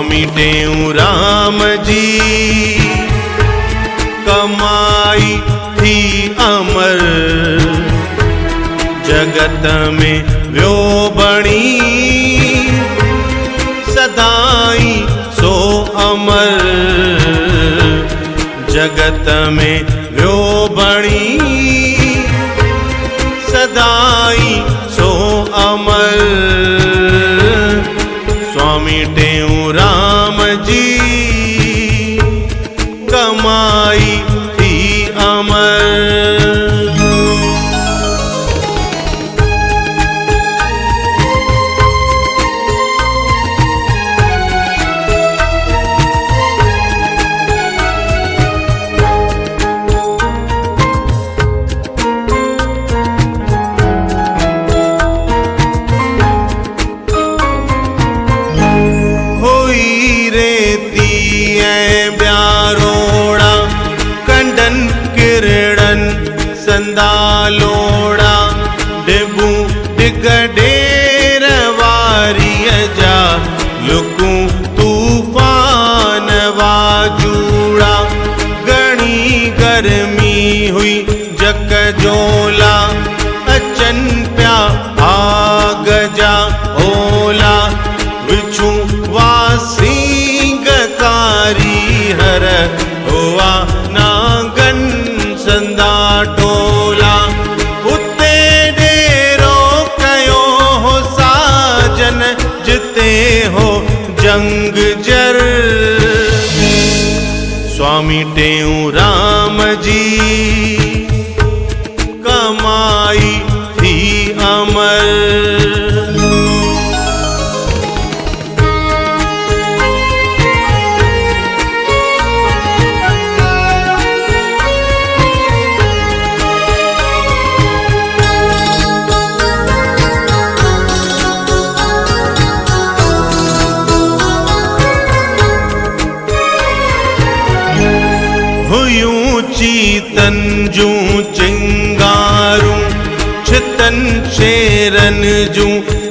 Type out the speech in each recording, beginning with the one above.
स्वामी टेऊ राम जी कमाई थी अमर, जगत में व्यो बणी सदाई सो अमर, जगत में व्यो बणी सदाई सो अमर। स्वामी टेऊ राम जी कमाई थी अमर। संदालोड़ा डिबू डिगडेर वारिय जा लुकू तूफान वाजूड़ा, घणी गर्मी हुई जक जोला अचन प्या आग जा ओला, विछू वासिंग कारी हर हुआ नागन संदा टोला, उते डेरो कयो हो साजन जिते हो जंग जर। स्वामी टेऊ राम जी कमाई थी अमर। चीतन जू चिंगारू छितन शेरन जू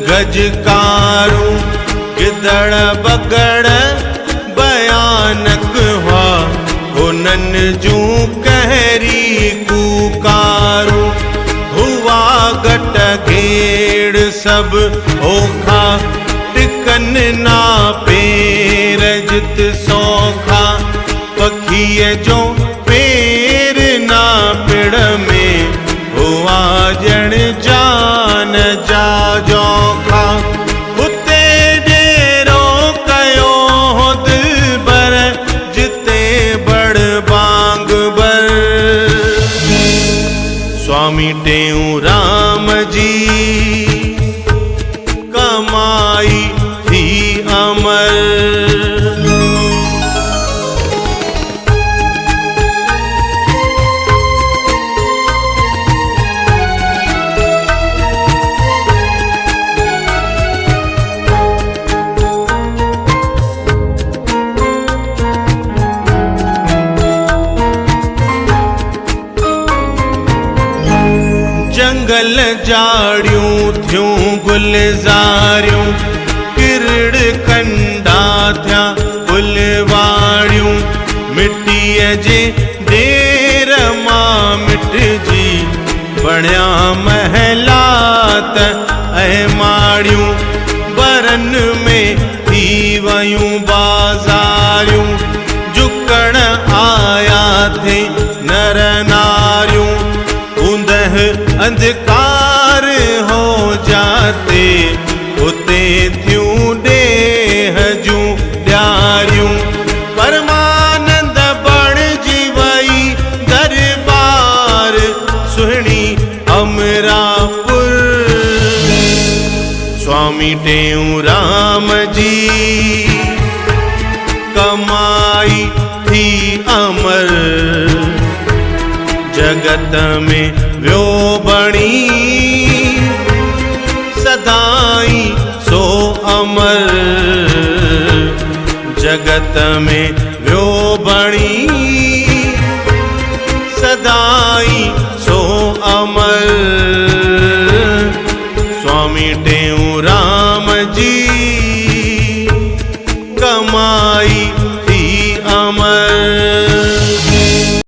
गजकारू, गिदड़ बगड़ बयानक हुआ हुनन जू कहरी कुकारू, हुआ गट घेड़ सब ओखा टिकन ना पेर जित सौखा, पखीअ जो पेर ना पिड़ में हुआ जण जान जा जोखा, उते डेरो कयो हो दिलबर जिते बड़ बांग बर। स्वामी टेऊ राम जी कमाई थी अमर। जंगल जाड़ियूं थियूं गुलज़ारियूं, किरड़ कंडा थिया फुलवाड़ियूं, मिट्टीअ जे ढेर मां मिटजी बणिया महलात ऐं माड़ियूं, बरन में थी वयूं बाज़ारियूं, झुकण आया थे नर नारियूं, ऊंदह अंधकार हो जाते उते थियूं ॾेह जूं ॾियारियूं, परमानंद बणजी वई दरबार सुहिणी अमरापुर। स्वामी टेऊ राम जी कमाई थी अमर, जगत में व्यो बणी सदाई सो अमर, जगत में व्यो बणी सदाई सो अमर। स्वामी टेऊ राम जी कमाई थी अमर।